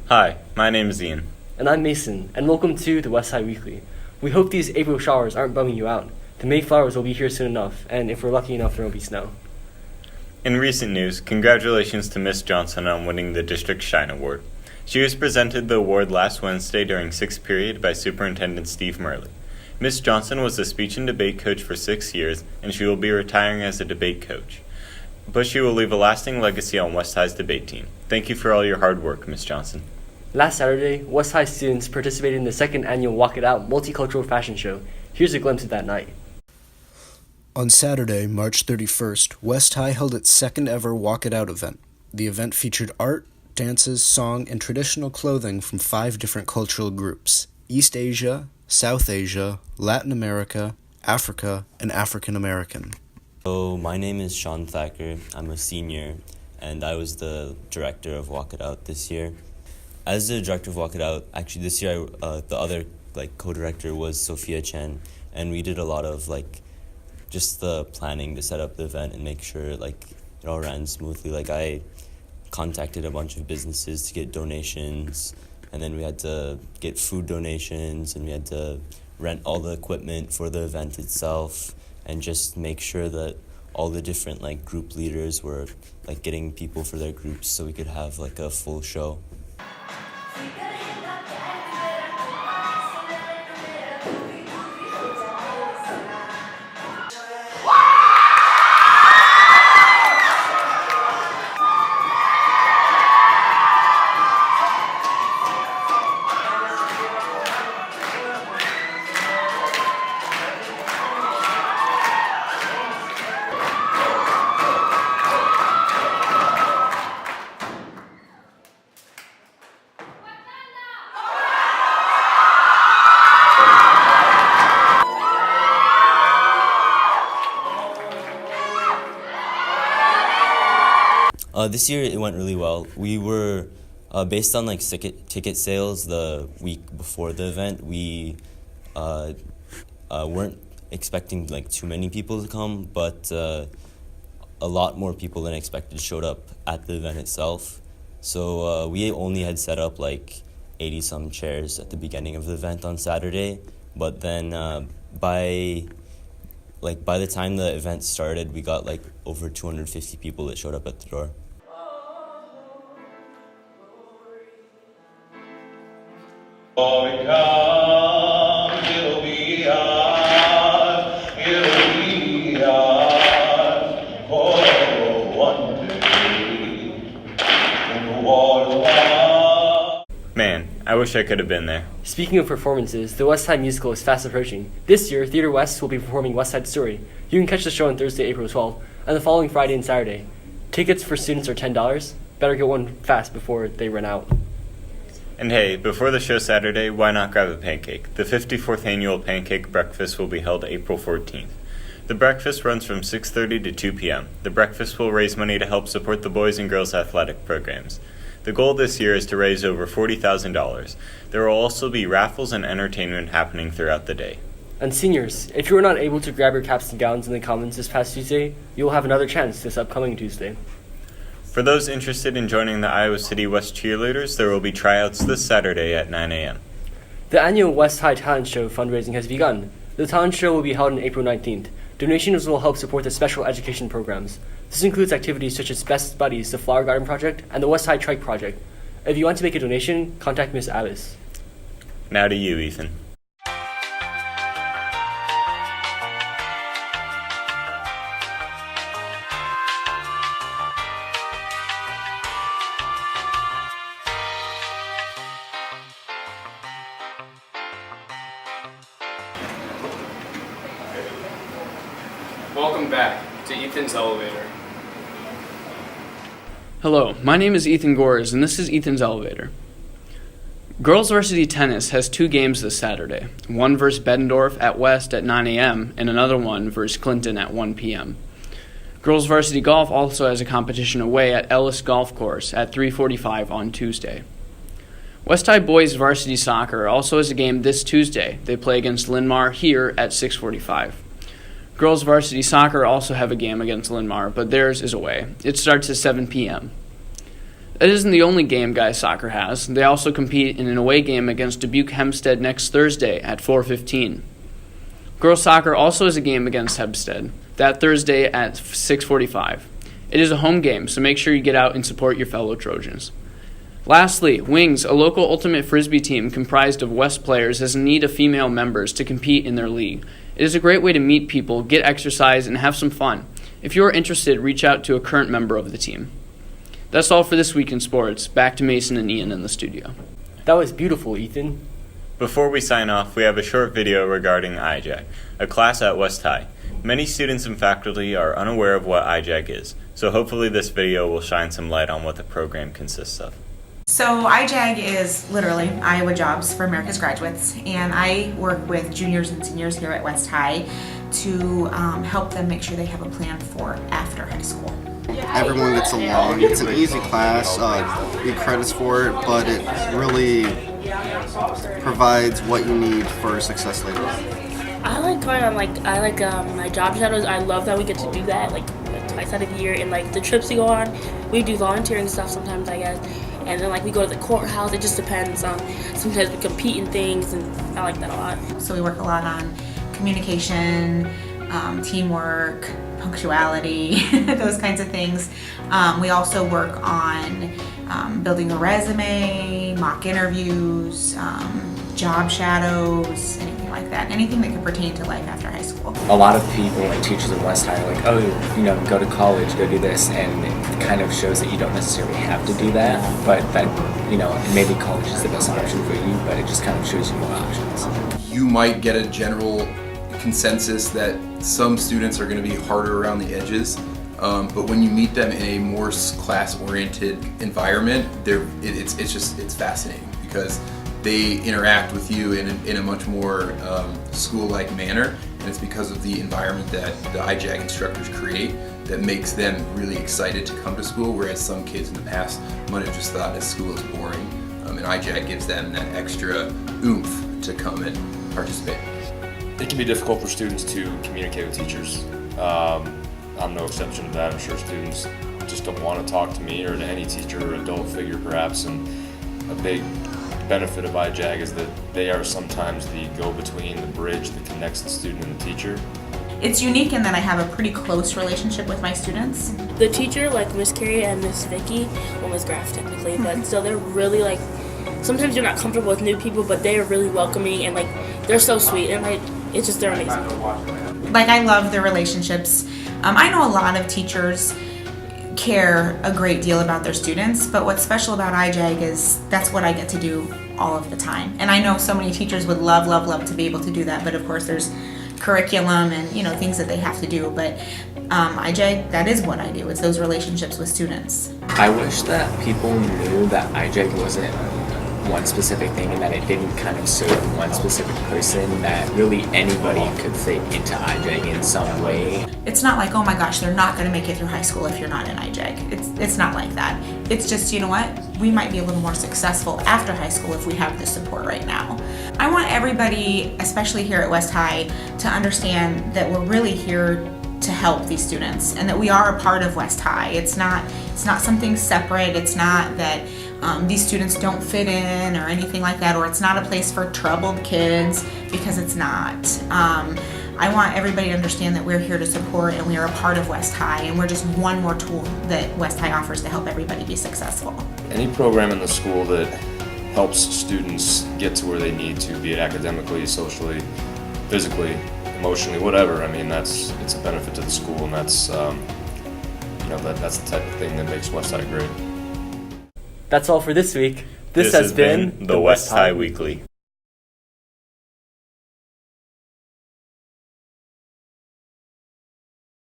Hi, my name is Ian. And I'm Mason, and welcome to the Westside Weekly. We hope these April showers aren't bumming you out. The May flowers will be here soon enough, and if we're lucky enough, there will be snow. In recent news, congratulations to Miss Johnson on winning the District Shine Award. She was presented the award last Wednesday during 6th period by Superintendent Steve Murley. Miss Johnson was a speech and debate coach for 6 years, and she will be retiring as a debate coach. But she will leave a lasting legacy on West High's debate team. Thank you for all your hard work, Miss Johnson. Last Saturday, West High students participated in the second annual Walk It Out multicultural fashion show. Here's a glimpse of that night. On Saturday, March 31st, West High held its second ever Walk It Out event. The event featured art, dances, song, and traditional clothing from 5 different cultural groups: East Asia, South Asia, Latin America, Africa, and African American. So my name is Sean Thacker. I'm a senior, and I was the director of Walk It Out this year. As the director of Walk It Out, actually this year the other co-director was Sophia Chen, and we did a lot of just the planning to set up the event and make sure it all ran smoothly. I contacted a bunch of businesses to get donations, and then we had to get food donations, and we had to rent all the equipment for the event itself, and just make sure that all the different group leaders were getting people for their groups so we could have a full show. This year it went really well. We were, based on ticket sales the week before the event, we weren't expecting too many people to come, but a lot more people than expected showed up at the event itself. So we only had set up 80-some chairs at the beginning of the event on Saturday, but then by the time the event started, we got over 250 people that showed up at the door. Glory comes, it'll be ours, for one day, when the water. Man, I wish I could have been there. Speaking of performances, the West Side musical is fast approaching. This year, Theater West will be performing West Side Story. You can catch the show on Thursday, April 12th, and the following Friday and Saturday. Tickets for students are $10. Better get one fast before they run out. And hey, before the show Saturday, why not grab a pancake? The 54th annual pancake breakfast will be held April 14th. The breakfast runs from 6:30 to 2 p.m. The breakfast will raise money to help support the boys and girls athletic programs. The goal this year is to raise over $40,000. There will also be raffles and entertainment happening throughout the day. And seniors, if you were not able to grab your caps and gowns in the Commons this past Tuesday, you will have another chance this upcoming Tuesday. For those interested in joining the Iowa City West cheerleaders, there will be tryouts this Saturday at 9 a.m. The annual West High Talent Show fundraising has begun. The talent show will be held on April 19th. Donations will help support the special education programs. This includes activities such as Best Buddies, the Flower Garden Project, and the West High Trike Project. If you want to make a donation, contact Ms. Alice. Now to you, Ethan. Welcome back to Ethan's Elevator. Hello, my name is Ethan GOERS, and this is Ethan's Elevator. Girls Varsity Tennis has 2 games this Saturday, one versus Bettendorf at West at 9 a.m. and another one versus Clinton at 1 p.m. Girls Varsity Golf also has a competition away at Ellis Golf Course at 3:45 on Tuesday. West High Boys Varsity Soccer also has a game this Tuesday. They play against Linn-Mar here at 6:45. Girls Varsity Soccer also have a game against Linn-Mar, but theirs is away. It starts at 7 p.m. That isn't the only game guys soccer has. They also compete in an away game against Dubuque Hempstead next Thursday at 4:15. Girls soccer also has a game against Hempstead that Thursday at 6:45. It is a home game, so make sure you get out and support your fellow Trojans. Lastly, Wings, a local ultimate frisbee team comprised of West players, has in need of female members to compete in their league. It is a great way to meet people, get exercise, and have some fun. If you are interested, reach out to a current member of the team. That's all for this week in sports. Back to Mason and Ian in the studio. That was beautiful, Ethan. Before we sign off, we have a short video regarding IJAG, a class at West High. Many students and faculty are unaware of what IJAG is, so hopefully this video will shine some light on what the program consists of. So IJAG is literally Iowa Jobs for America's Graduates, and I work with juniors and seniors here at West High to help them make sure they have a plan for after high school. Everyone gets along. It's an easy class. You get credits for it, but it really provides what you need for success later. I like going on my job shadows. I love that we get to do that twice out of the year, and the trips we go on, we do volunteering stuff sometimes, I guess. And then we go to the courthouse. It just depends. Sometimes we compete in things, and I like that a lot. So we work a lot on communication, teamwork, punctuality, those kinds of things. We also work on building a resume, mock interviews, job shadows, anything like that. Anything that could pertain to life after high school. A lot of people, teachers at West High, are oh, go to college, go do this, and it kind of shows that you don't necessarily have to do that, but that, maybe college is the best option for you, but it just kind of shows you more options. You might get a general consensus that some students are going to be harder around the edges, but when you meet them in a more class-oriented environment, it's fascinating because they interact with you in a much more school-like manner, and it's because of the environment that the IJAG instructors create that makes them really excited to come to school, whereas some kids in the past might have just thought that school is boring, and IJAG gives them that extra oomph to come and participate. It can be difficult for students to communicate with teachers. I'm no exception to that. I'm sure students just don't want to talk to me or to any teacher or adult figure perhaps, and a big benefit of IJAG is that they are sometimes the go-between, the bridge that connects the student and the teacher. It's unique in that I have a pretty close relationship with my students. The teacher, Miss Carrie and Miss Vicky, Miss Graff technically, but so they're really sometimes you're not comfortable with new people, but they are really welcoming and they're so sweet and it's just, they're amazing. I love the relationships. I know a lot of teachers care a great deal about their students, but what's special about IJAG is that's what I get to do all of the time. And I know so many teachers would love, love, love to be able to do that, but of course there's curriculum and things that they have to do. But IJAG, that is what I do. It's those relationships with students. I wish that people knew that IJAG wasn't one specific thing and that it didn't kind of serve one specific person, that really anybody could fit into IJAG in some way. It's not like, oh my gosh, they're not going to make it through high school if you're not in IJAG. It's not like that. It's just, you know what, we might be a little more successful after high school if we have the support right now. I want everybody, especially here at West High, to understand that we're really here to help these students and that we are a part of West High. It's not something separate. It's not that these students don't fit in or anything like that, or it's not a place for troubled kids, because it's not. I want everybody to understand that we're here to support and we are a part of West High, and we're just one more tool that West High offers to help everybody be successful. Any program in the school that helps students get to where they need to, be it academically, socially, physically, emotionally, whatever, it's a benefit to the school, and that's that's the type of thing that makes West High great. That's all for this week. This has been the West High Weekly.